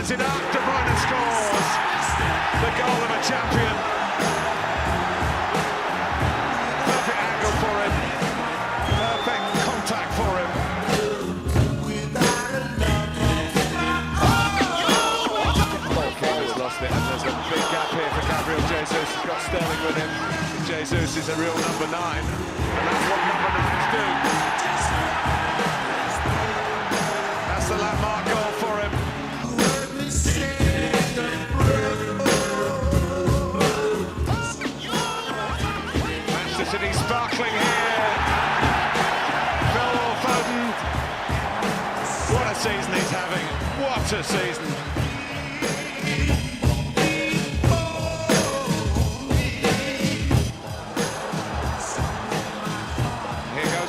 lines it up. De Bruyne scores the goal of a champion. Perfect angle for him. Perfect contact for him. He's lost it, and there's a big gap here for Gabriel Jesus. He's got Sterling with him. Jesus is a real number 9, and that's what number 9s do. That's the landmark goal for him. Manchester City sparkling here. Phil Foden. What a season he's having. What a season.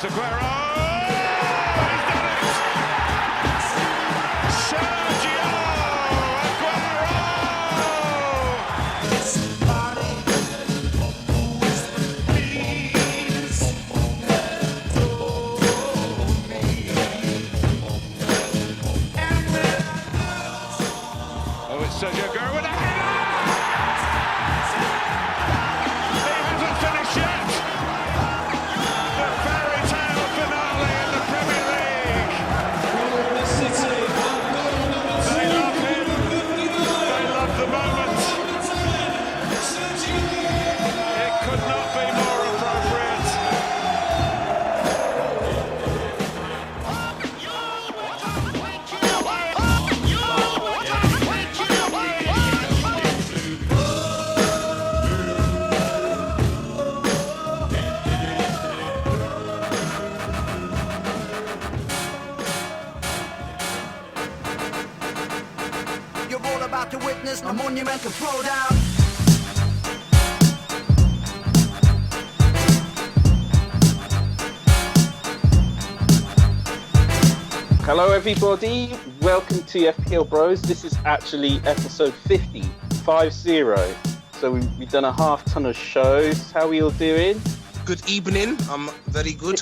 Aguero! He's done it! Sergio Aguero! Oh, it's Sergio Aguero with a header! He hasn't finished yet! To witness a monumental throwdown. Hello everybody, welcome to fpl-bros. This is actually episode 50. So we've done a half ton of shows. How are you all doing? Good evening, I'm very good.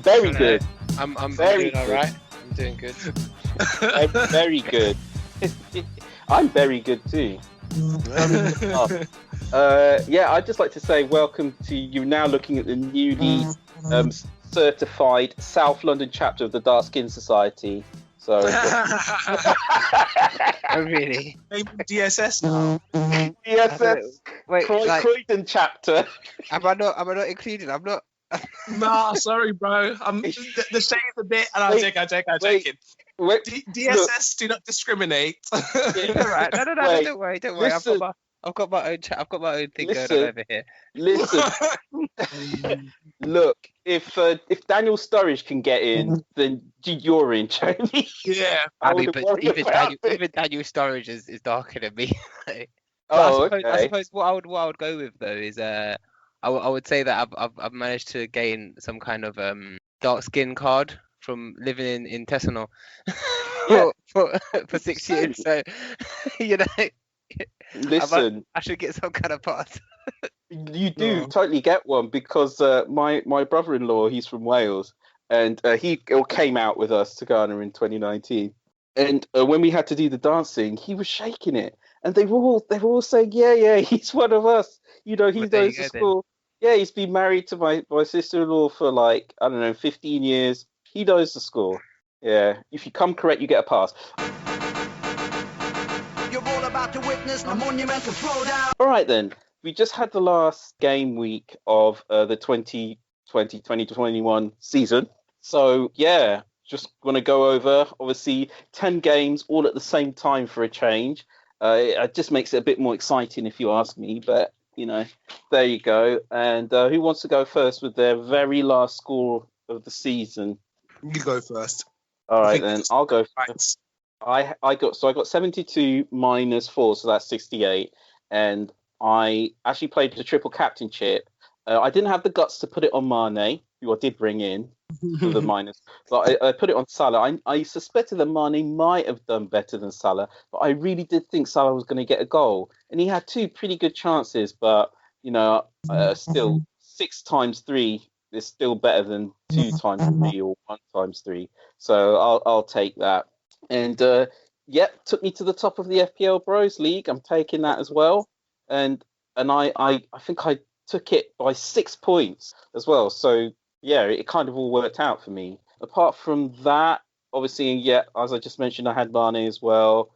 Very good. I'm Very doing all good. right. I'm doing good. Very good. I'm very good too. I'd just like to say welcome to you. Now looking at the newly certified South London chapter of the Dark Skin Society. So, Oh really? DSS now. DSS Wait, Croydon chapter. am I not included? I'm not. Nah, sorry, bro. The shade's a bit, and I'm taking. Wait, DSS do not discriminate. Yeah, right. No. Wait, Don't worry. listen. I've got my own I've got my own thing going Listen. on over here. Listen, look. If Daniel Sturridge can get in, then you're in, Jamie. Yeah. I mean, wouldn't but worry about it. even Daniel Sturridge is darker than me. But Oh, I okay. suppose what I would go with though is I would say that I've managed to gain some kind of dark skin card from living in Tessenor for 6 years. So you know, Listen, I should get some kind of pass. you do totally get one because my brother-in-law, he's from Wales, and he came out with us to Ghana in 2019. And when we had to do the dancing, he was shaking it, and they were all saying, "Yeah, he's one of us." You know, he Well, there goes you to go, school. Yeah, he's been married to my sister-in-law for like, I don't know, 15 years. He knows the score. Yeah, if you come correct, you get a pass. You're all about to witness a monumental throwdown. All right then. We just had the last game week of the 2020-2021 season. So yeah, just want to go over obviously 10 games all at the same time for a change. It just makes it a bit more exciting if you ask me, but you know, there you go. And who wants to go first with their very last score of the season? You go first. All right then, I'll go Right. first. I got 72 minus 4, so that's 68, and I actually played the triple captainship. I didn't have the guts to put it on Mane, who I did bring in for the minus, but I put it on Salah. I suspected that Mane might have done better than Salah, but I really did think Salah was going to get a goal, and he had 2 pretty good chances, but you know, still 6 times 3 is still better than 2 times 3 or 1 times 3. So I'll take that. And Yep, took me to the top of the FPL Bros League. I'm taking that as well, and I think I took it by 6 points as well. So yeah, it kind of all worked out for me. Apart from that, obviously, yeah, as I just mentioned, I had Mane as well.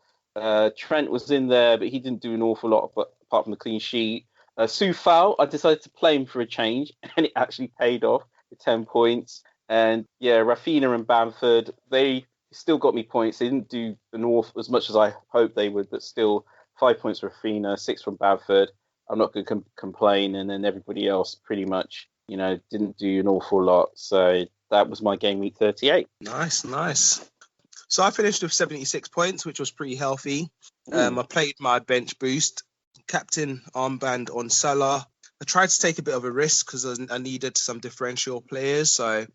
Trent was in there, but he didn't do an awful lot, but apart from the clean sheet. Sufal, I decided to play him for a change, and it actually paid off with 10 points. And yeah, Rafinha and Bamford, they still got me points. They didn't do an awful as much as I hoped they would, but still 5 points for Rafinha, 6 from Bamford. I'm not going to complain. And then everybody else pretty much, didn't do an awful lot. So that was my game week 38. Nice. So I finished with 76 points, which was pretty healthy. I played my bench boost, captain armband on Salah. I tried to take a bit of a risk because I needed some differential players. So,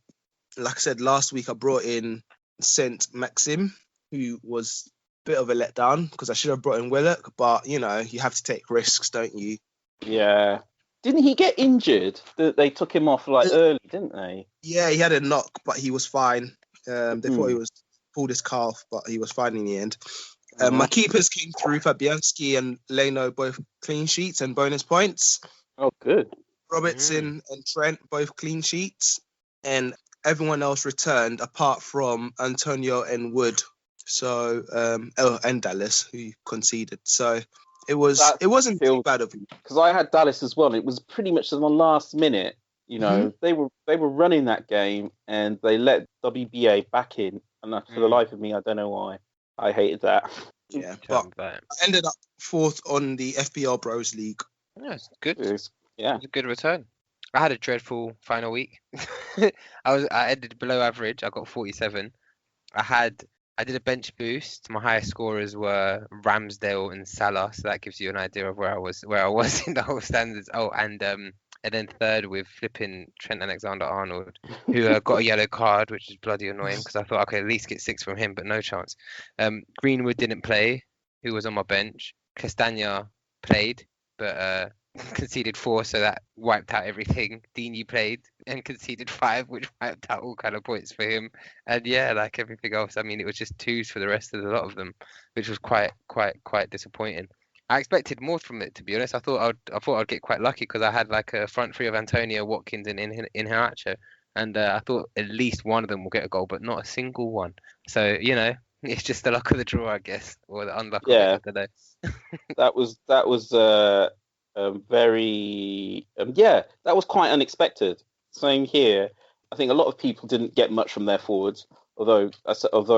like I said, last week I brought in Saint Maxim, who was a bit of a letdown because I should have brought in Willock. But, you have to take risks, don't you? Yeah. Didn't he get injured? They took him off early, didn't they? Yeah, he had a knock, but he was fine. They thought he was pulled his calf, but he was fine in the end. My keepers came through. Fabianski and Leno both clean sheets and bonus points. Oh, good. Robertson and Trent both clean sheets, and everyone else returned apart from Antonio and Wood. So, and Dallas, who conceded. So it wasn't too bad of you. Because I had Dallas as well. It was pretty much in the last minute. They were running that game and they let WBA back in, and for the life of me, I don't know why. I hated that. Yeah, but I ended up 4th on the FPL Bros League. Yeah, it's good. It was a good return. I had a dreadful final week. I ended below average. I got 47. I did a bench boost. My highest scorers were Ramsdale and Salah, so that gives you an idea of where I was in the whole standards. Oh, and then third with flipping Trent Alexander-Arnold, who got a yellow card, which is bloody annoying because I thought I could at least get 6 from him, but no chance. Greenwood didn't play, who was on my bench. Castagna played, but conceded 4, so that wiped out everything. Dini played and conceded 5, which wiped out all kind of points for him. And yeah, like everything else, I mean, it was just 2s for the rest of a lot of them, which was quite disappointing. I expected more from it, to be honest. I thought I'd get quite lucky because I had like a front three of Antonio, Watkins, and Iheanacho, and I thought at least one of them will get a goal, but not a single one. So it's just the luck of the draw, I guess, or the unluck. Yeah, of it, I don't know. that was very that was quite unexpected. Same here. I think a lot of people didn't get much from their forwards, although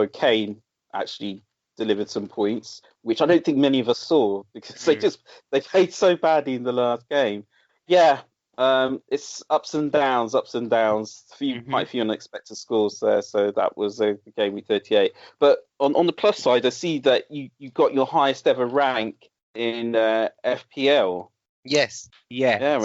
Kane actually delivered some points, which I don't think many of us saw because they played so badly in the last game. Yeah, it's ups and downs. Quite a few unexpected scores there. So that was the game week 38. But on the plus side, I see that you got your highest ever rank in FPL. Yes. Yeah.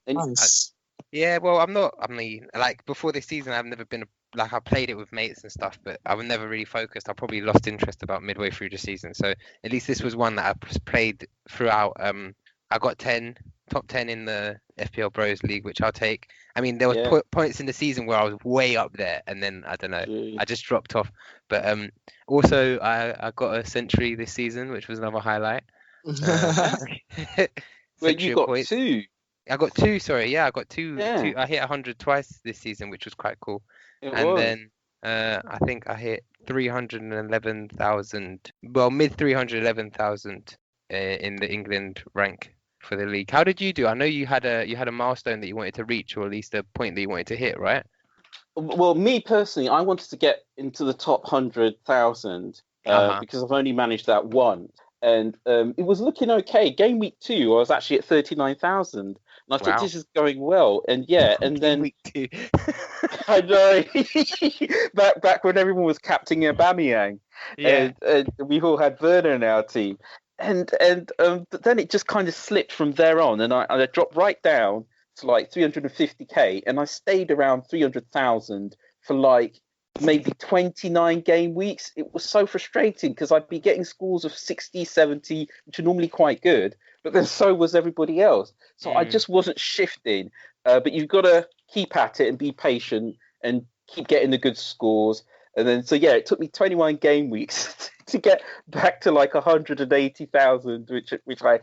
Nice. Well, I mean, like before this season, I've never been I played it with mates and stuff, but I was never really focused. I probably lost interest about midway through the season. So at least this was one that I played throughout. I got top 10 in the FPL Bros League, which I'll take. I mean, there was points in the season where I was way up there, and then I don't know, I just dropped off. But also I got a century this season, which was another highlight. Well, you got points. 2. I got 2. Sorry, I got 2. Yeah. I hit 100 twice this season, which was quite cool. Then I think I hit 311,000. Well, mid 311,000 in the England rank for the league. How did you do? I know you had a milestone that you wanted to reach, or at least a point that you wanted to hit, right? Well, me personally, I wanted to get into the top 100,000 because I've only managed that once. And it was looking okay. Game week 2, I was actually at 39,000. And I thought this is going well. And and then week 2. I know. back when everyone was captaining Aubameyang. Yeah. And we all had Werner in our team. And then it just kind of slipped from there on. And I dropped right down to like 350k. And I stayed around 300,000 for maybe 29 game weeks. It was so frustrating because I'd be getting scores of 60, 70, which are normally quite good, but then so was everybody else. So I just wasn't shifting. But you've got to keep at it and be patient and keep getting the good scores. And then, so yeah, it took me 21 game weeks to get back to like 180,000, which I,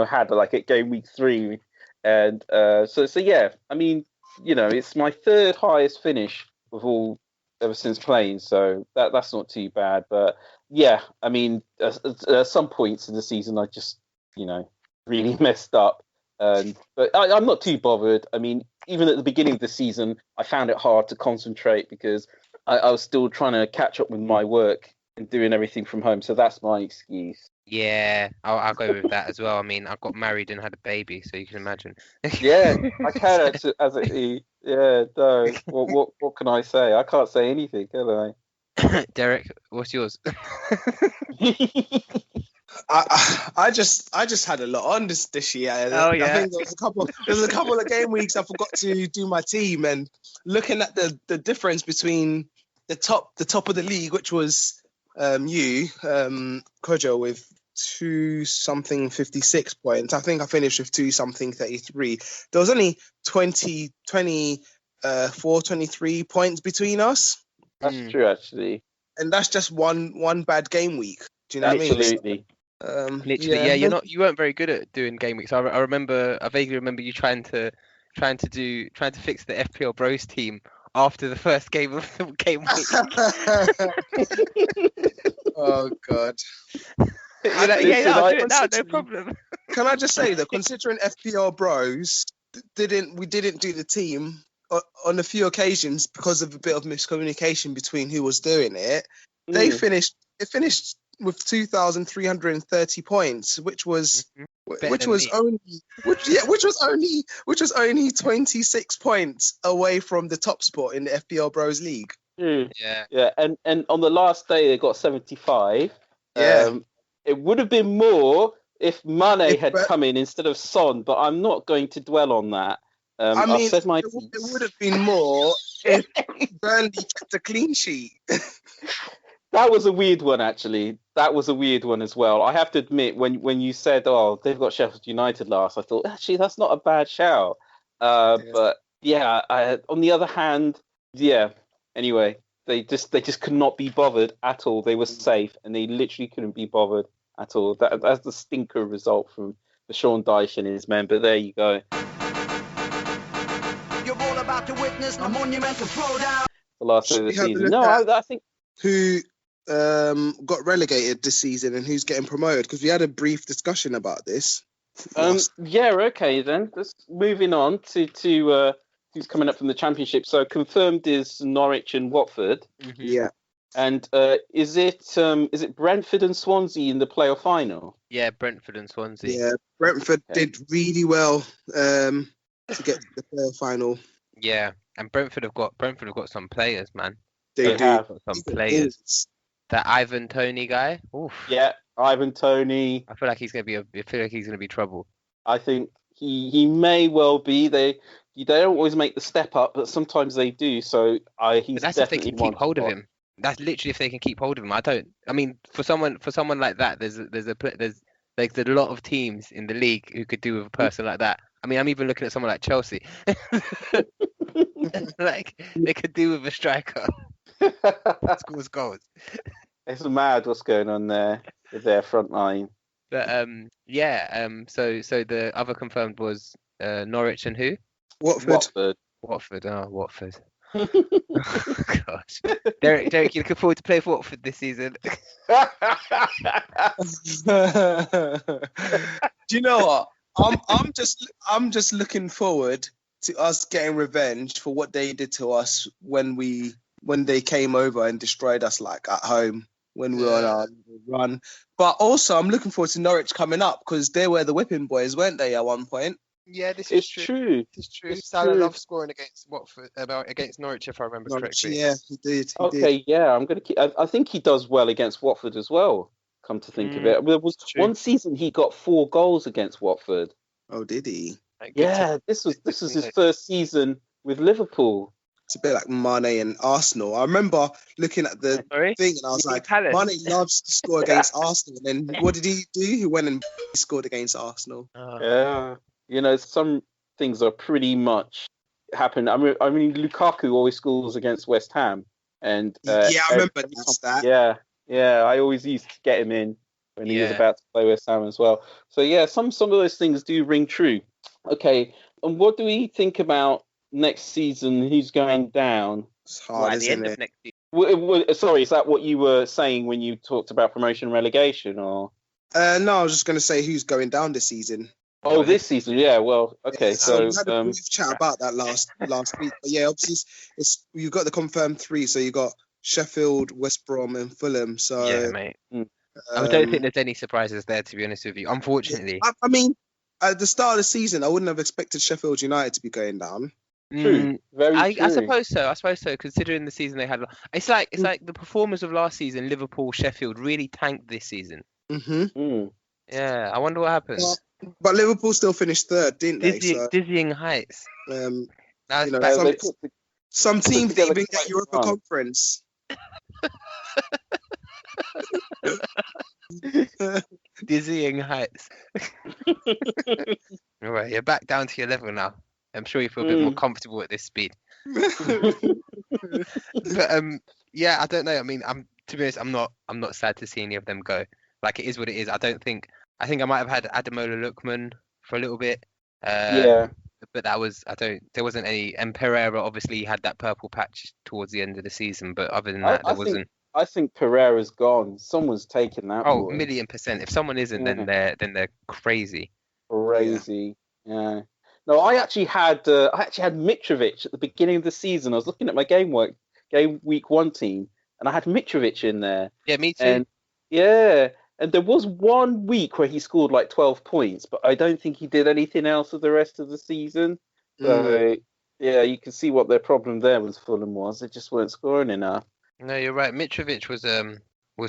had like at game week 3. And so yeah, I mean, it's my third highest finish of all ever since playing. So that's not too bad. But yeah, I mean, at some points in the season, I just, really messed up. But I'm not too bothered. I mean, even at the beginning of the season, I found it hard to concentrate because I was still trying to catch up with my work and doing everything from home. So that's my excuse. Yeah, I'll go with that as well. I mean, I got married and had a baby, so you can imagine. Yeah, I can actually, as it. Yeah, no. What can I say? I can't say anything, can I? Derek, what's yours? I just had a lot on this year. Oh, yeah. I think there was a couple of game weeks I forgot to do my team, and looking at the difference between the top of the league, which was Kojo with 2-something 56 points. I think I finished with 2-something 33. There was only 23 points between us. That's true, actually. And that's just one bad game week. Do you know what I mean? Absolutely. Literally, yeah. You weren't very good at doing game weeks. I vaguely remember you trying to fix the fpl-bros team after the first game of the game week. Oh God. You're like, yeah, I'll do it now, no problem. Can I just say that considering fpl-bros we didn't do the team on a few occasions because of a bit of miscommunication between who was doing it, it finished with 2,330 points, which was only 26 points away from the top spot in the fpl-bros league. Yeah, and on the last day they got 75. Yeah. It would have been more if Mane had come in instead of Son, but I'm not going to dwell on that. I've said my it would have been more if Burnley kept a clean sheet. That was a weird one, actually. That was a weird one as well. I have to admit, when you said, "Oh, they've got Sheffield United last," I thought actually that's not a bad shout. But yeah, on the other hand, yeah. Anyway, they just could not be bothered at all. They were safe, and they literally couldn't be bothered at all. That's the stinker result from the Sean Dyche and his men. But there you go. You're all about to witness a monumental throwdown. The last day of the season. No, I think who got relegated this season and who's getting promoted, because we had a brief discussion about this. Yeah, okay then. Let's moving on to who's coming up from the Championship. So confirmed is Norwich and Watford. Mm-hmm. Yeah. And is it Brentford and Swansea in the playoff final? Yeah, Brentford and Swansea. Yeah, Brentford did really well to get to the playoff final. Yeah, and Brentford have got some players, man. They have some players. That Ivan Toney guy. Oof. Yeah, Ivan Toney. I feel like he's gonna be trouble. I think he may well be. They don't always make the step up, but sometimes they do. So he's but that's definitely if they can keep hold of him. That's literally if they can keep hold of him. I mean, for someone like that, there's like a lot of teams in the league who could do with a person like that. I mean, I'm even looking at someone like Chelsea. Like they could do with a striker. Scores goals. It's mad what's going on there with their front line. But so the other confirmed was Norwich and who? Watford. Watford. Gosh. Derek, you looking forward to play for Watford this season? Do you know what? I'm just looking forward to us getting revenge for what they did to us when they came over and destroyed us like at home when we were on our run. But also I'm looking forward to Norwich coming up because they were the whipping boys, weren't they, at one point? Yeah, this is true. It's true. Salah loves scoring against Watford, against Norwich, if I remember correctly. Yeah, he did. Yeah, I'm gonna keep. I think he does well against Watford as well. Come to think of it, there was one season he got 4 goals against Watford. Oh, did he? Yeah, this was his first season with Liverpool. It's a bit like Mane and Arsenal. I remember looking at the thing and I was like, Mane loves to score against Arsenal. And then what did he do? He went and scored against Arsenal. Yeah. You know, some things are pretty much happen. I mean, Lukaku always scores against West Ham. And Yeah, I remember every that time- stat. yeah. I always used to get him in when he was Yeah. about to play West Ham as well. So yeah, some of those things do ring true. Okay, and what do we think about next season? Who's going down? It's Well, hard, at the isn't end of it? next season. Sorry, is that what you were saying when you talked about promotion and relegation, or? No, I was just going to say who's going down this season. Oh, this season, yeah. Well, okay, Yeah, so we had a brief chat about that last week. But yeah, obviously it's you've got the confirmed three, so you got Sheffield, West Brom, and Fulham. So Yeah, mate. I don't think there's any surprises there, to be honest with you. Unfortunately. I mean, at the start of the season, I wouldn't have expected Sheffield United to be going down. true, very true. I suppose so. Considering the season they had, it's like the performers of last season, Liverpool, Sheffield, really tanked this season. Mm. Yeah, I wonder what happened. But Liverpool still finished third, didn't they? So, Dizzying heights. That's you know, back. some teams together even quite get Europa fun. Conference. Dizzying heights. All right, you're back down to your level now. I'm sure you feel a bit more comfortable at this speed. But yeah, I don't know. I mean, to be honest, I'm not sad to see any of them go. Like, it is what it is. I think I might have had Ademola Lookman for a little bit. Yeah. But there wasn't any. And Pereira obviously had that purple patch towards the end of the season, but other than that, there wasn't. I think Pereira's gone. Someone's taken that. Oh, boy. 1,000,000%. If someone isn't, then they're crazy. Crazy. Yeah. No, I actually had Mitrovic at the beginning of the season. I was looking at my game week 1 team, and I had Mitrovic in there. Yeah, me too. And and there was 1 week where he scored like 12 points, but I don't think he did anything else for the rest of the season. So yeah, you can see what their problem there with Fulham was. They just weren't scoring enough. No, you're right. Mitrovic was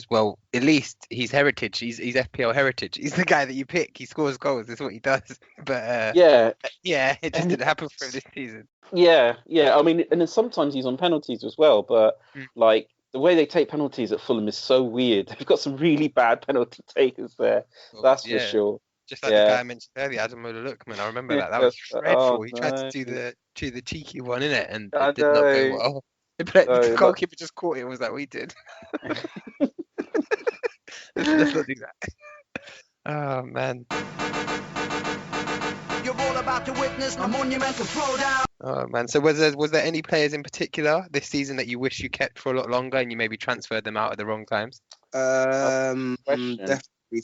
well, at least he's heritage. He's FPL heritage. He's the guy that you pick. He scores goals. That's what he does. But Yeah, it just didn't happen for him this season. yeah. I mean, and then sometimes he's on penalties as well. But like the way they take penalties at Fulham is so weird. They've got some really bad penalty takers there. That's for sure. Just like the guy I mentioned earlier, Ademola Lookman. I remember that. That was dreadful. He tried to do the cheeky one, innit? And it did not go well. But the goalkeeper just caught it and was like, we did. Let's not do that. Oh, man. You're all about to witness a monumental throwdown. Oh, man. So was there any players in particular this season that you wish you kept for a lot longer and you maybe transferred them out at the wrong times? Definitely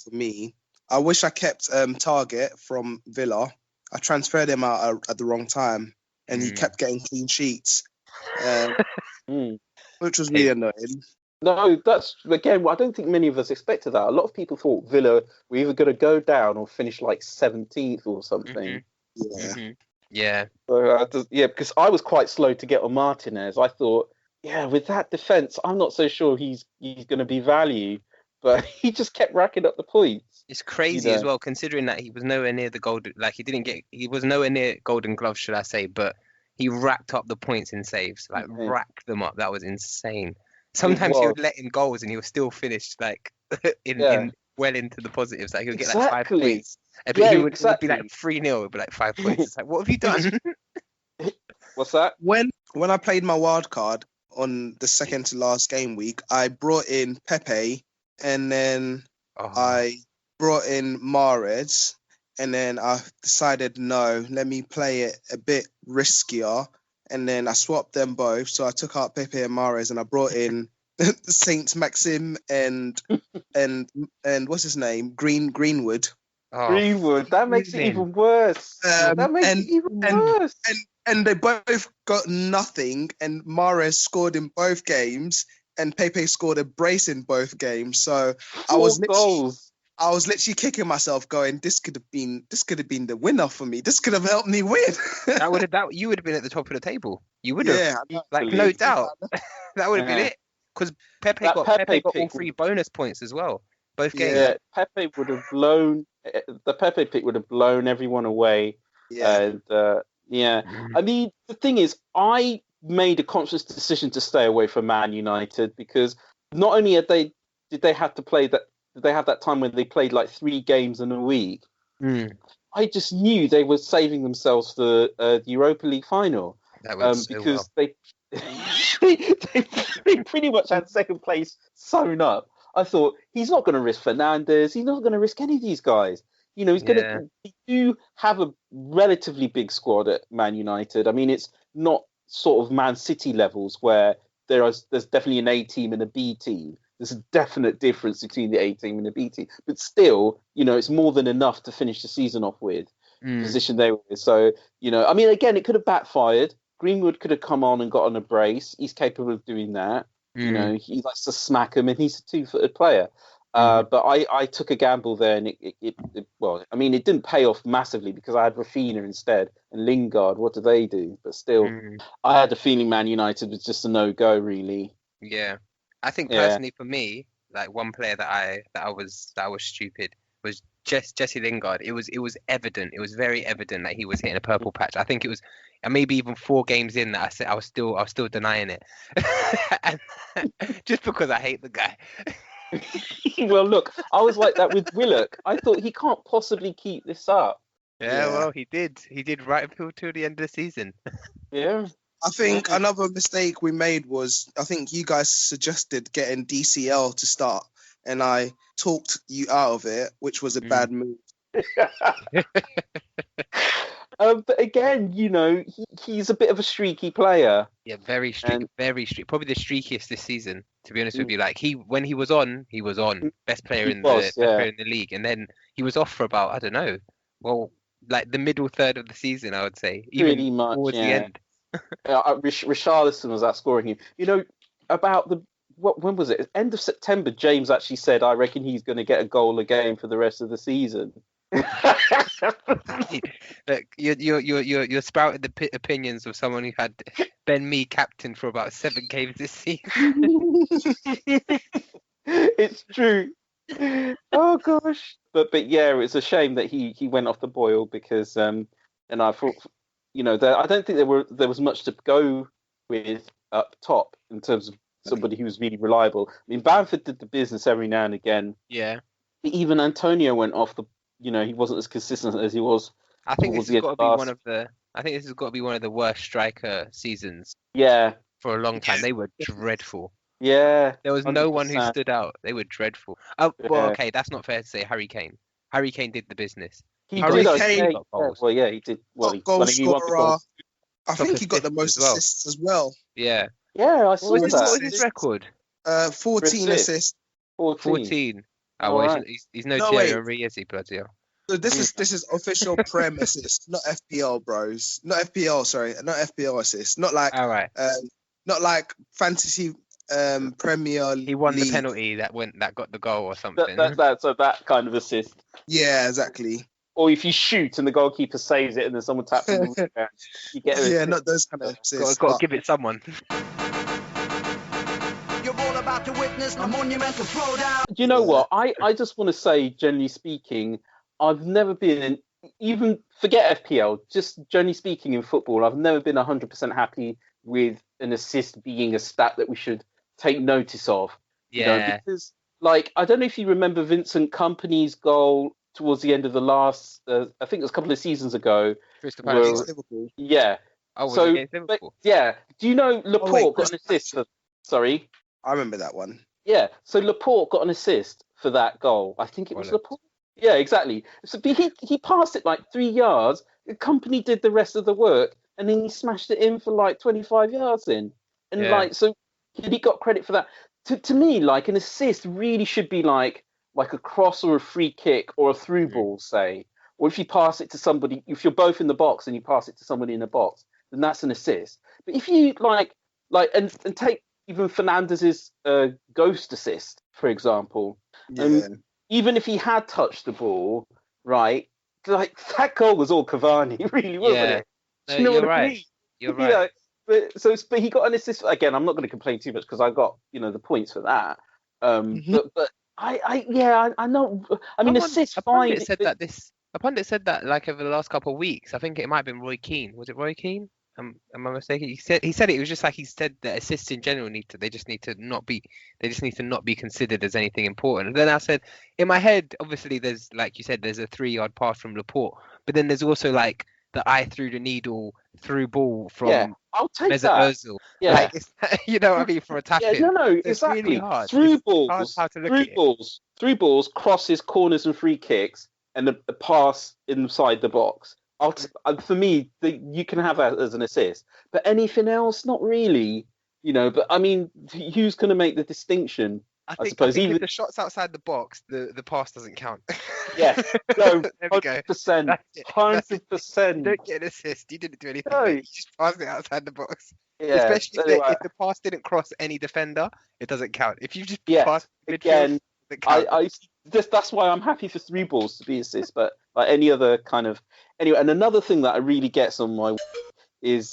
for me. I wish I kept Target from Villa. I transferred him out at the wrong time, and he kept getting clean sheets, which was really annoying. No, that's again. I don't think many of us expected that. A lot of people thought Villa were either going to go down or finish like 17th or something. Yeah. So, because I was quite slow to get on Martinez. I thought, with that defense, I'm not so sure he's going to be value, but he just kept racking up the points. It's crazy as well, considering that he was nowhere near the golden. Like he was nowhere near Golden Glove, should I say? But he racked up the points in saves, like racked them up. That was insane. Sometimes he would let in goals and he was still finished like in well into the positives. Like he would get like 5 points. But he would be like 3-0, it would be like 5 points. It's like, what have you done? What's that? When I played my wild card on the second to last game week, I brought in Pepe, and then I brought in Mahrez, and then I decided, no, let me play it a bit riskier. And then I swapped them both. So I took out Pepe and Mahrez, and I brought in Saint Maxim and what's his name? Greenwood. Greenwood. That makes it even worse. Worse. And they both got nothing. And Mahrez scored in both games, and Pepe scored a brace in both games. So I was literally kicking myself, going, "This could have been the winner for me. This could have helped me win." You would have been at the top of the table. You would have, no doubt. That would have been it. Because Pepe got all 3 bonus points as well, both games. Yeah, Pepe would have blown the Pepe pick would have blown everyone away. Yeah. And I mean, the thing is, I made a conscious decision to stay away from Man United because not only did they have that time when they played like 3 games in a week. I just knew they were saving themselves for the Europa League final. That was because they pretty much had second place sewn up. I thought he's not going to risk Fernandes. He's not going to risk any of these guys. He's going to. They do have a relatively big squad at Man United. I mean, it's not sort of Man City levels where there's definitely an A team and a B team. There's a definite difference between the A team and the B team, but still, it's more than enough to finish the season off with. Position they were in. So, I mean, again, it could have backfired. Greenwood could have come on and got on a brace. He's capable of doing that. He likes to smack him, and he's a 2-footed player. But I took a gamble there, and it didn't pay off massively because I had Rafinha instead and Lingard. What do they do? But still, I had a feeling Man United was just a no-go, really. Yeah, I think personally for me, like one player that was stupid was Jesse Lingard. It was evident. It was very evident that he was hitting a purple patch. I think it was maybe even 4 games in that I said I was still denying it, and, just because I hate the guy. Well, look, I was like that with Willock. I thought he can't possibly keep this up. Yeah, well, he did. He did right until the end of the season. Yeah. I think another mistake we made was I think you guys suggested getting DCL to start, and I talked you out of it, which was a bad move. But again, he's a bit of a streaky player. Yeah, very streaky, very streaky. Probably the streakiest this season, to be honest with you. Like when he was on, best player in the league, and then he was off for about, I don't know, well, like the middle third of the season, I would say, even pretty much towards the end. Richarlison was outscoring him. About when was it? End of September, James actually said, I reckon he's going to get a goal a game for the rest of the season. Look, you're spouting the opinions of someone who had Ben Mee captain for about 7 games this season. It's true. Oh gosh. But yeah, it's a shame that he went off the boil because and I thought I don't think there was much to go with up top in terms of somebody who was really reliable. I mean, Bamford did the business every now and again. Yeah. Even Antonio went off the. He wasn't as consistent as he was. I think this has got to be one of the. I think this has got to be one of the worst striker seasons. Yeah. For a long time, they were dreadful. Yeah. There was 100%. No one who stood out. They were dreadful. Oh, well, okay, that's not fair to say. Harry Kane. Harry Kane did the business. Harry Kane. Well, yeah, he did. Well, goal scorer. I think he got the most assists as well. Yeah. Yeah, I saw that. What was his record? 14 assists. 14. Oh, well, he's no Thierry Henry, is he, bloody hell? So this is official Prem assist, not FPL, bros. Not FPL assist. Not like all right. Not like fantasy Premier League. He won the penalty that got the goal or something. So that kind of assist. Yeah, exactly. Or if you shoot and the goalkeeper saves it and then someone taps it, you get it. Yeah, not those kind of assists. Got to give it someone. You're all about to witness a monumental throwdown. You know what? I just want to say, generally speaking, I've never been even forget FPL, just generally speaking in football, I've never been 100% happy with an assist being a stat that we should take notice of. Yeah. Because, like, I don't know if you remember Vincent Kompany's goal towards the end of the last, I think it was a couple of seasons ago. Crystal Palace. Liverpool. Yeah. Oh, was it against Liverpool? Yeah. Do you know Laporte got an assist for? Sorry. I remember that one. Yeah. So Laporte got an assist for that goal. I think it was Laporte. Yeah, exactly. So he passed it like 3 yards. The company did the rest of the work, and then he smashed it in for like 25 yards in. And so he got credit for that. To me, like an assist really should be like a cross or a free kick or a through ball, say. Or if you pass it to somebody, if you're both in the box and you pass it to somebody in the box, then that's an assist. But if you and take even Fernandez's ghost assist, for example, even if he had touched the ball, right, like that goal was all Cavani, really, wasn't it? No, you know you're what right. I mean? You're right. But he got an assist. Again, I'm not going to complain too much because I got the points for that. But I know. I mean, assist fine. A pundit said that like over the last couple of weeks. I think it might have been Roy Keane. Was it Roy Keane? Am I mistaken? He said it was just like he said that assists in general just need to not be considered as anything important. And then I said in my head, obviously there's, like you said, there's a 3-yard pass from Laporte, but then there's also like the eye through the needle through ball Yeah, from I'll take Mesut that. Ozil. Yeah. Like, it's, you know what I mean, for a tap Yeah, in. no, It's exactly. really hard. Through It's hard balls, how to look at it. through balls, crosses, corners, and free kicks, and a pass inside the box. For me, you can have that as an assist, but anything else, not really. But I mean, who's going to make the distinction? I suppose if even the shot's outside the box, the pass doesn't count. yes, no, There we go. 100%, That's it. 100%. You don't get an assist. You didn't do anything. No. Mate. You just passed it outside the box. Yeah, Especially anyway, if the pass didn't cross any defender, it doesn't count. If you just yes, pass midfield, again, it count. that's why I'm happy for through balls to be assists, but like any other kind of anyway. And another thing that I really gets on my is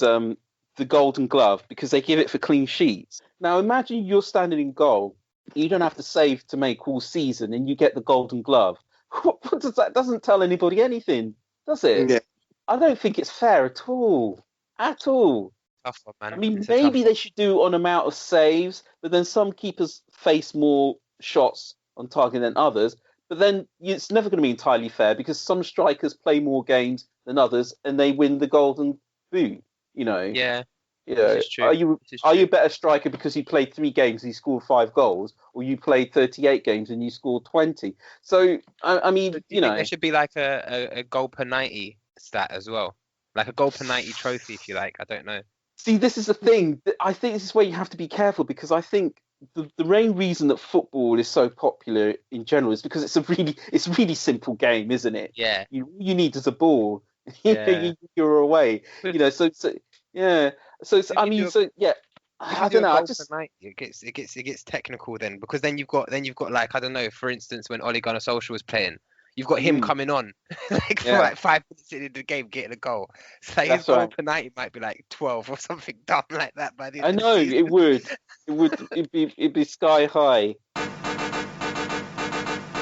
the Golden Glove, because they give it for clean sheets. Now imagine you're standing in goal, you don't have to save to make all season, and you get the Golden Glove. What does that? Doesn't tell anybody anything, does it? Yeah. I don't think it's fair at all. At all. Tough one, man. I mean, It's a tough maybe one. they should do on amount of saves, but then some keepers face more shots on target than others. But then it's never going to be entirely fair because some strikers play more games than others and they win the Golden Boot. Yeah, This is true. Are you This is are you true. a better striker because you played 3 games and you scored 5 goals, or you played 38 games and you scored 20? So I mean, Do you think there should be like a goal per 90 stat as well? Like a goal per 90 trophy, if you like. I don't know. See, this is the thing. I think this is where you have to be careful, because I think the main reason that football is so popular in general is because it's a really simple game, isn't it? Yeah. You need is a ball. Yeah. You're away. So yeah. So If I you mean, do a- so yeah. If I you do don't a know. goal per 90, it gets technical then, because then you've got like, I don't know, for instance, when Ole Gunnar Solskjaer was playing, you've got him coming on like for Yeah. like 5 minutes into the game getting a goal. So his That's goal right. per 90 might be like 12 or something dumb like that by the end I of know the season. it would. It'd be sky high.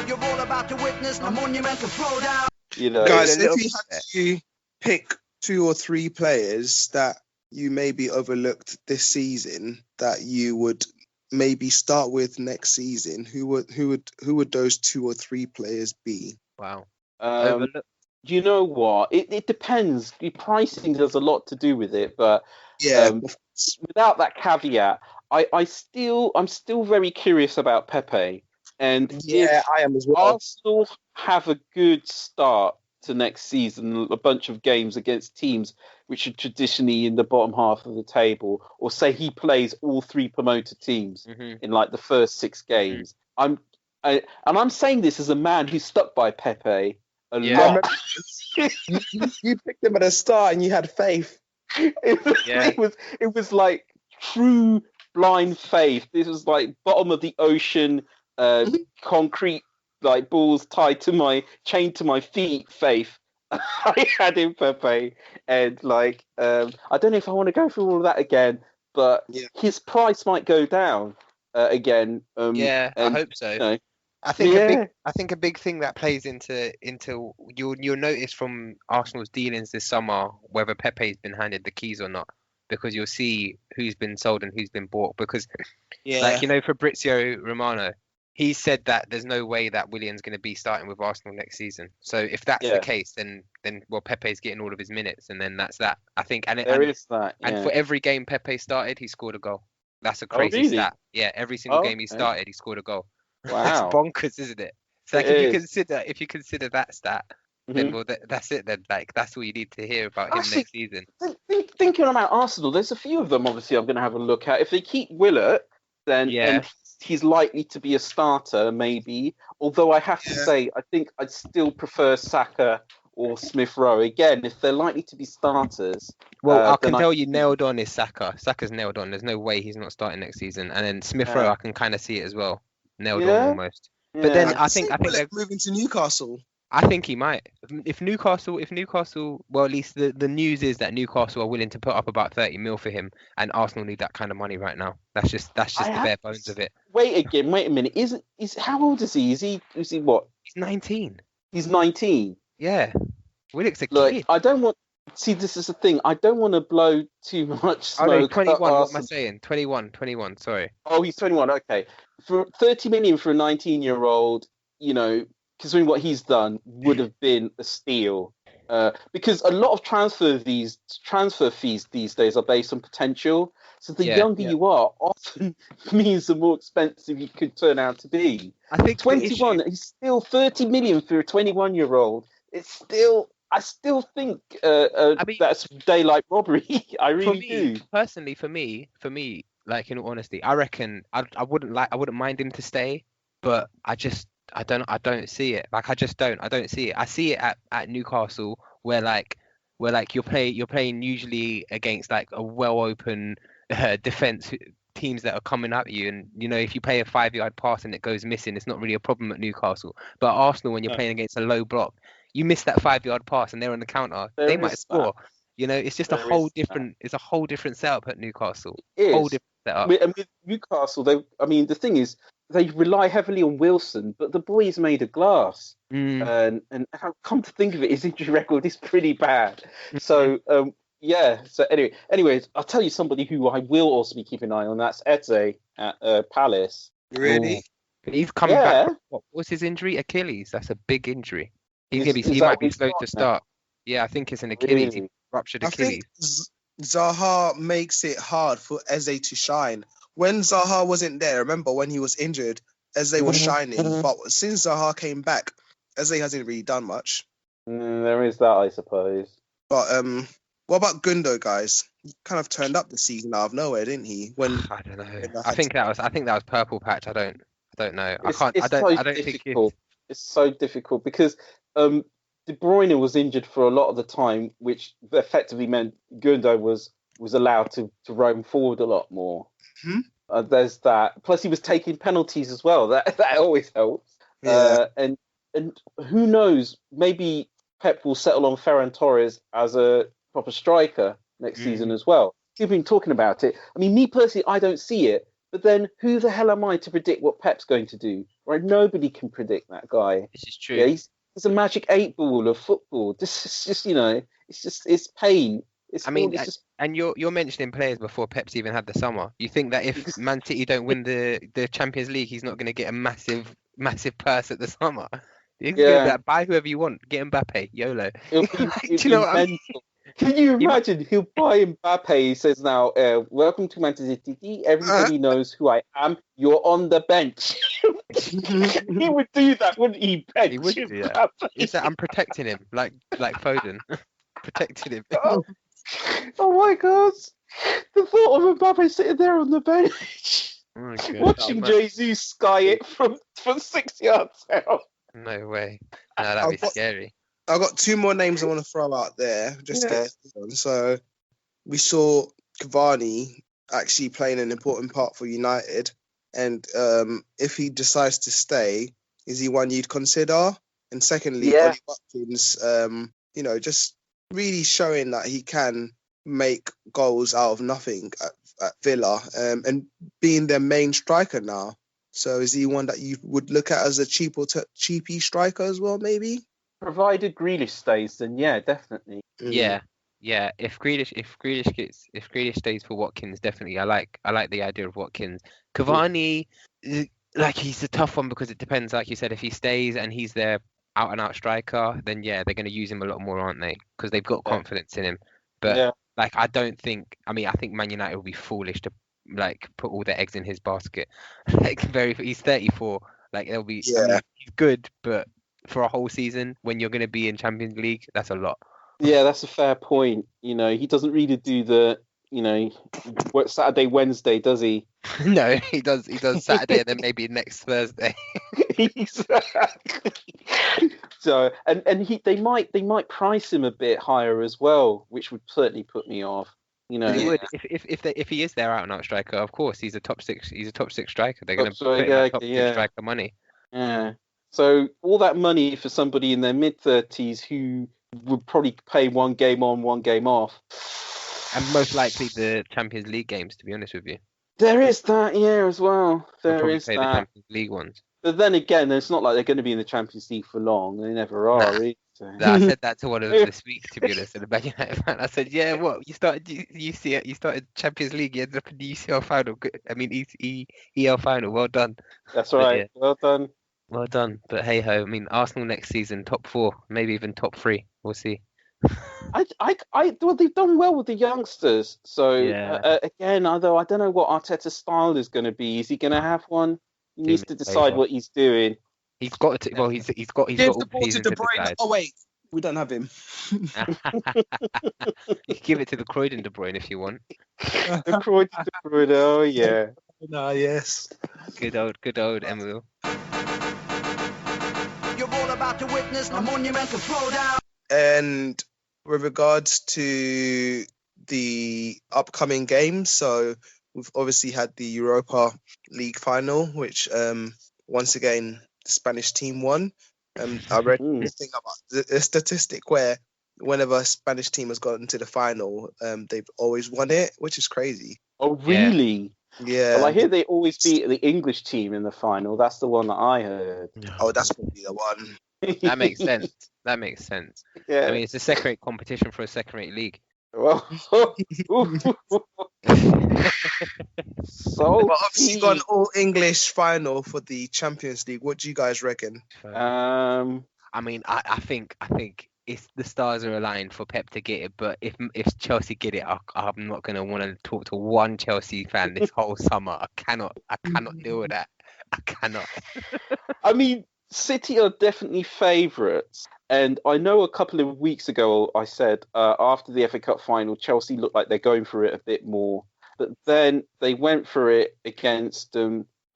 You're all about to witness a monumental throwdown. Guys, a little if you had to pick 2 or 3 players that you maybe overlooked this season that you would maybe start with next season, who would those 2 or 3 players be? Wow. Do you know what? It depends. The pricing has a lot to do with it, but Yeah, without that caveat, I'm still very curious about Pepe. And if I am as well. Arsenal have a good start to next season, a bunch of games against teams which are traditionally in the bottom half of the table, or say he plays all 3 promoted teams in like the first 6 games. I'm saying this as a man who's stuck by Pepe a lot. You picked him at the start and you had faith. It was like true blind faith. This was like bottom of the ocean, concrete, like balls chained to my feet faith. I had in Pepe, and like I don't know if I want to go through all of that again, but his price might go down again. I hope so. I think a big thing that plays into you'll notice from Arsenal's dealings this summer whether Pepe's been handed the keys or not, because you'll see who's been sold and who's been bought. Because Fabrizio Romano, he said that there's no way that Willian's going to be starting with Arsenal next season. So if that's the case, then Pepe's getting all of his minutes, and then that's that. I think, and for every game Pepe started, he scored a goal. That's a crazy stat. Yeah, every single game he started, he scored a goal. Wow, that's bonkers, isn't it? So like, if you consider that stat, then that's it. Then like that's all you need to hear about him next season. Thinking about Arsenal, there's a few of them. Obviously, I'm going to have a look at. If they keep Willett, then and he's likely to be a starter, maybe. Although I have to say, I think I'd still prefer Saka or Smith Rowe again if they're likely to be starters. Well, I can tell you, nailed on is Saka. Saka's nailed on. There's no way he's not starting next season. And then Smith Rowe, I can kind of see it as well. Nailed on almost. Yeah. But then I think they're moving to Newcastle. I think he might. If Newcastle, well, at least the news is that Newcastle are willing to put up about 30 mil for him, and Arsenal need that kind of money right now. That's just the bare bones of it. Wait a minute. How old is he? Is he what? He's 19. He's 19. Yeah, Willock's a kid. I don't want. See, this is the thing. I don't want to blow too much smoke. Oh no, 21. What am I saying? 21. Sorry. Oh, he's 21. Okay, for 30 million for a 19-year-old, considering what he's done, would have been a steal. Because a lot of transfer fees these days are based on potential. So the younger you are, often means the more expensive you could turn out to be. I think 21 is still 30 million for a 21-year-old. I still think that's daylight robbery. I really do. Personally, for me, like in all honesty, I reckon I wouldn't mind him to stay, but I don't see it. Like I don't see it. I see it at Newcastle where you're playing usually against like a well open defense teams that are coming at you, and if you play a 5-yard pass and it goes missing, it's not really a problem at Newcastle. But Arsenal, when you're playing against a low block, you miss that 5-yard pass and they're on the counter, they might score. It's just a whole different setup at Newcastle. It Whole is. different setup. And with Newcastle, the thing is, they rely heavily on Wilson, but the boy is made of glass. And come to think of it, his injury record is pretty bad. So So anyways, I'll tell you somebody who I will also be keeping an eye on. That's Eze at Palace. Really? He's coming back. What was his injury? Achilles. That's a big injury. He might be slow to start. Yeah, I think it's an Achilles. Really? He ruptured I Achilles. think Zaha makes it hard for Eze to shine. When Zaha wasn't there, remember when he was injured, Eze was shining. But since Zaha came back, Eze hasn't really done much. There is that, I suppose. But what about Gundo, guys? He kind of turned up this season out of nowhere, didn't he? I don't know. I think that was purple patch. I don't know. It's so difficult because De Bruyne was injured for a lot of the time, which effectively meant Gundo was allowed to roam forward a lot more. Mm-hmm. There's that. Plus, he was taking penalties as well. That always helps. Yeah. And who knows? Maybe Pep will settle on Ferran Torres as a proper striker next season as well. You've been talking about it. I mean, me personally, I don't see it. But then, who the hell am I to predict what Pep's going to do? Right? Nobody can predict that guy. This is true. Yeah, he's a magic 8-ball of football. This is just, it's pain. And you're mentioning players before Pep's even had the summer. You think that if Man City don't win the Champions League, he's not going to get a massive purse at the summer? You can do that. Buy whoever you want. Get Mbappe, YOLO. Do you know what I mean? Can you imagine? He'll buy Mbappe. He says now, welcome to Manchester City. Everybody knows who I am. You're on the bench. He would do that, wouldn't he? Bench He would do that. He said, I'm protecting him, like Foden. Protecting him. Oh my God. The thought of Mbappe sitting there on the bench. Oh, God. Watching Jesus sky it from 6 yards out. No way. No, that'd be scary. I've got two more names I want to throw out there. So we saw Cavani actually playing an important part for United. And if he decides to stay, is he one you'd consider? And secondly, Ollie Watkins, just really showing that he can make goals out of nothing at Villa and being their main striker now. So is he one that you would look at as a cheapy striker as well, maybe? Provided Grealish stays, then yeah, definitely. Yeah. If Grealish stays for Watkins, definitely. I like the idea of Watkins. Cavani, he's a tough one because it depends. Like you said, if he stays and he's their out and out striker, then yeah, they're going to use him a lot more, aren't they? Because they've got confidence in him. But I think Man United will be foolish to put all their eggs in his basket. He's 34. They'll be. I mean, he's good, but for a whole season when you're going to be in Champions League, that's a lot. Yeah, that's a fair point. He doesn't really do the Saturday, Wednesday, does he? No, he does Saturday and then maybe next Thursday. Exactly. So they might price him a bit higher as well, which would certainly put me off. He would if he is their out and out striker. Of course, he's a top six striker. They're going to put him top six striker money. Yeah. So all that money for somebody in their mid-30s who would probably play one game on, one game off. And most likely the Champions League games, to be honest with you. There is that, as well. There is that. The Champions League ones. But then again, it's not like they're going to be in the Champions League for long. They never are. Nah. I said that to one of them this week, to be honest, in the Man United fan. I said, yeah, what? You started Champions League, you ended up in the UCL Final. I mean, EL Final. Well done. That's right. Well done. Well done. But hey-ho, I mean, Arsenal next season, top 4, maybe even top 3. We'll see. Well, they've done well with the youngsters. So Yeah. again, although I don't know what Arteta's style is going to be. Is he going to have one? He needs to decide favour. what he's doing. He's got to. Well, he's got Give all the ball to season De to Bruyne. decide. Oh wait, we don't have him. You can give it to the Croydon De Bruyne if you want. The Croydon, oh yeah. No, yes. Good old Emil. You're all about to witness a monumental throwdown. And with regards to the upcoming games, so we've obviously had the Europa League final, which once again the Spanish team won. I read this thing about a statistic where whenever a Spanish team has gotten to the final, they've always won it, which is crazy. Oh really? Yeah. Well, I hear they always beat the English team in the final. That's the one that I heard. Oh, that's probably the one. That makes sense. That makes sense. Yeah. I mean, it's a second-rate competition for a second-rate league. Well, so But obviously, you got an all English final for the Champions League. What do you guys reckon? I mean, I think it's the stars are aligned for Pep to get it, but if Chelsea get it, I'm not gonna want to talk to one Chelsea fan this whole summer. I cannot deal with that. I cannot. I mean, City are definitely favourites, and I know a couple of weeks ago I said after the FA Cup final, Chelsea looked like they're going for it a bit more, but then they went for it against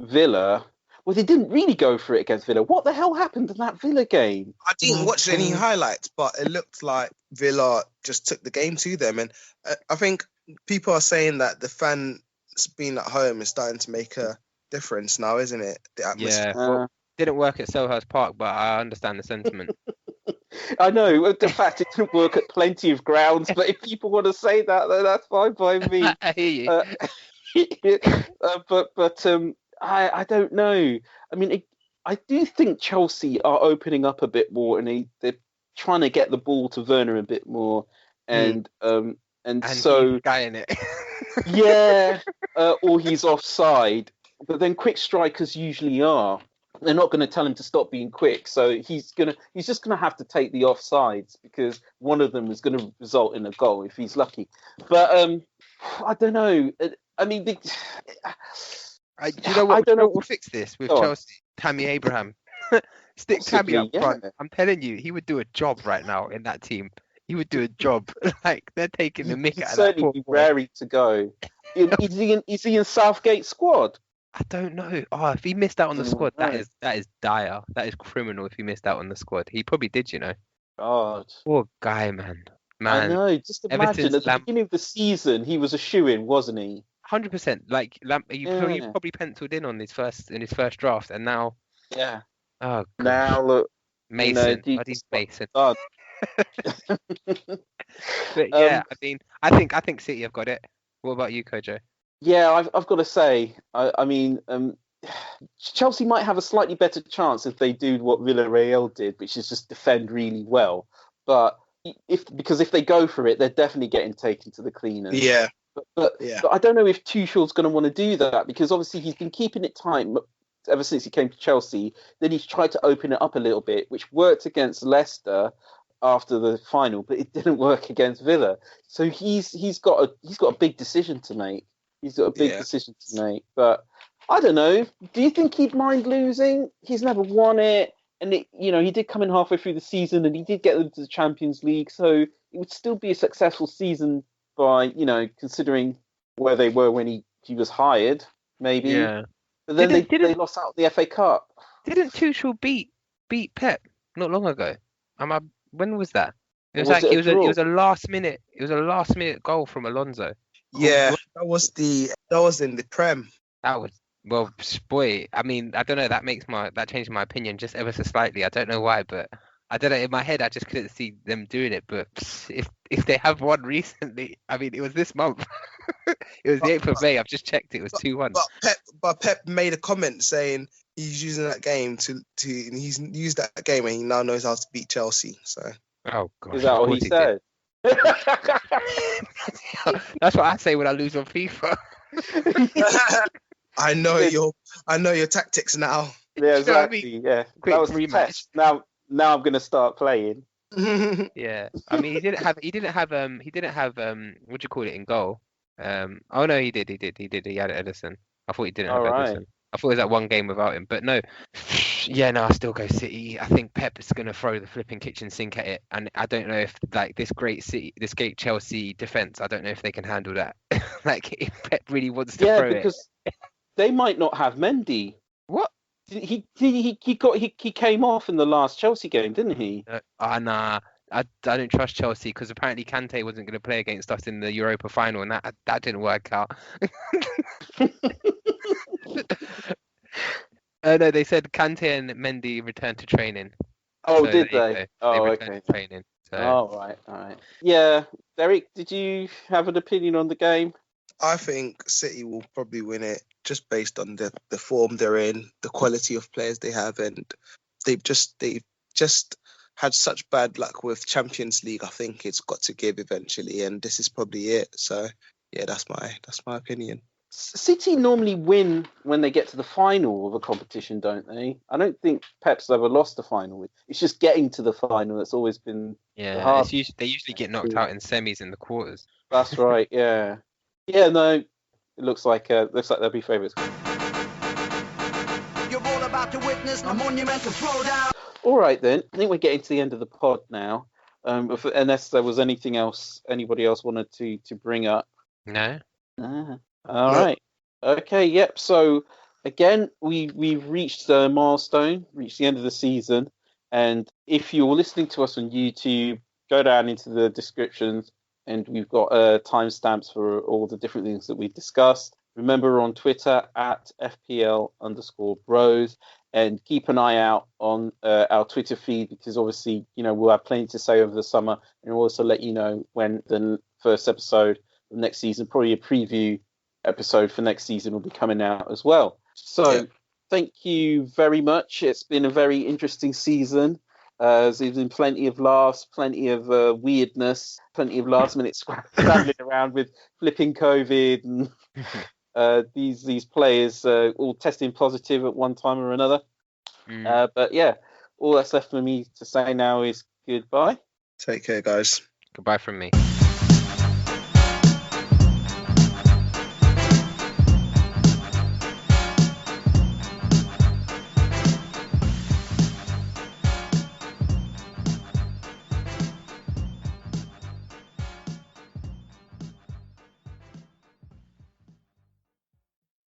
Villa. Well, they didn't really go for it against Villa. What the hell happened in that Villa game? I didn't watch any highlights, but it looked like Villa just took the game to them. And I think people are saying that the fans being at home is starting to make a difference now, isn't it? The atmosphere. Yeah, well, didn't work at Selhurst Park, but I understand the sentiment. I know, the fact it didn't work at plenty of grounds, but if people want to say that, then that's fine by me. I hear you. But I don't know. I mean, I do think Chelsea are opening up a bit more, and they're trying to get the ball to Werner a bit more, and so he's guying it. yeah, or he's offside. But then quick strikers usually are. They're not going to tell him to stop being quick, so he's just gonna have to take the offsides because one of them is going to result in a goal if he's lucky. But I don't know. I mean, Do you know what? I don't know. We'll fix this with Go on. Chelsea. Tammy Abraham. Stick Tammy Possibly, up yeah. front. I'm telling you, he would do a job right now in that team. He would do a job. Like they're taking the mick He'd out of that certainly poor be boy. raring to go. Is he in Southgate's squad? I don't know. Oh, if he missed out on the squad, no. that is dire. That is criminal. If he missed out on the squad, he probably did. You know, God. poor guy, man. I know. Just ever imagine since at the beginning of the season, he was a shoo-in, wasn't he? 100%. Like you Yeah. probably penciled in on his first draft, and now, Yeah. oh, God. Now look, Mason, you know, bloody Mason. done. But yeah, I mean, I think City have got it. What about you, Kojo? Yeah, I've got to say, I mean, Chelsea might have a slightly better chance if they do what Villarreal did, which is just defend really well. But because if they go for it, they're definitely getting taken to the cleaners. Yeah. But Yeah. I don't know if Tuchel's going to want to do that because obviously he's been keeping it tight ever since he came to Chelsea. Then he's tried to open it up a little bit, which worked against Leicester after the final, but it didn't work against Villa. So he's got a big decision to make. He's got a big decision to make. But I don't know. Do you think he'd mind losing? He's never won it. And he did come in halfway through the season and he did get them to the Champions League. So it would still be a successful season by, considering where they were when he was hired, maybe. Yeah. But then they lost out the FA Cup. Didn't Tuchel beat Pep not long ago? When was that? It was Was like it a draw? it was a last minute goal from Alonso. Yeah, that was in the Prem. That was, well, boy. I mean, I don't know. That changed my opinion just ever so slightly. I don't know why, but I don't know. In my head, I just couldn't see them doing it. But if they have won recently, I mean, it was this month. It was the 8th of May. I've just checked. It was 2-1. But Pep made a comment saying he's using that game and he's used that game and he now knows how to beat Chelsea. So Oh God. Is that what he said? That's what I say when I lose on FIFA. I know your tactics now. Yeah, You know what I mean? exactly. Yeah, Quick that was the rematch. test. Now I'm going to start playing. Yeah, I mean, he didn't have what do you call it in goal? Oh no, he did. He had Edison. I thought he didn't All have right. Edison. I thought it was that one game without him, but no. Yeah, no, I still go City. I think Pep is gonna throw the flipping kitchen sink at it, and I don't know if like this great Chelsea defense. I don't know if they can handle that. Like if Pep really wants to Yeah, throw it. because they might not have Mendy. What? He came off in the last Chelsea game, didn't he? Nah. I don't trust Chelsea because apparently Kante wasn't going to play against us in the Europa final, and that didn't work out. No, they said Kante and Mendy returned to training. Oh, So did there you they? go. They Oh, returned okay. to training. So Oh, right, all right. Yeah, Derek, did you have an opinion on the game? I think City will probably win it just based on the form they're in, the quality of players they have, and they've just had such bad luck with Champions League. I think it's got to give eventually, and this is probably it. So yeah, that's my opinion. City normally win when they get to the final of a competition, don't they? I don't think Pep's ever lost a final. It's just getting to the final that's always been the yeah, hard. they usually get knocked out in semis and the quarters. That's right. Yeah. Yeah. No. It looks like they'll be favourites. You're all about to witness a monumental throwdown. All right then. I think we're getting to the end of the pod now. Unless there was anything else anybody else wanted to bring up. No. All right. Okay. Yep. So again, we've reached a milestone, reached the end of the season, and if you're listening to us on YouTube, go down into the descriptions, and we've got timestamps for all the different things that we've discussed. Remember, we're on Twitter at fpl_bros, and keep an eye out on our Twitter feed because obviously, we'll have plenty to say over the summer, and we'll also let you know when the first episode of next season, probably a preview episode for next season, will be coming out as well. So thank you very much. It's been a very interesting season. There's been plenty of laughs, plenty of weirdness, plenty of last minute scrambling around with flipping COVID and these players all testing positive at one time or another. But yeah, all that's left for me to say now is goodbye. Take care, guys. Goodbye from me.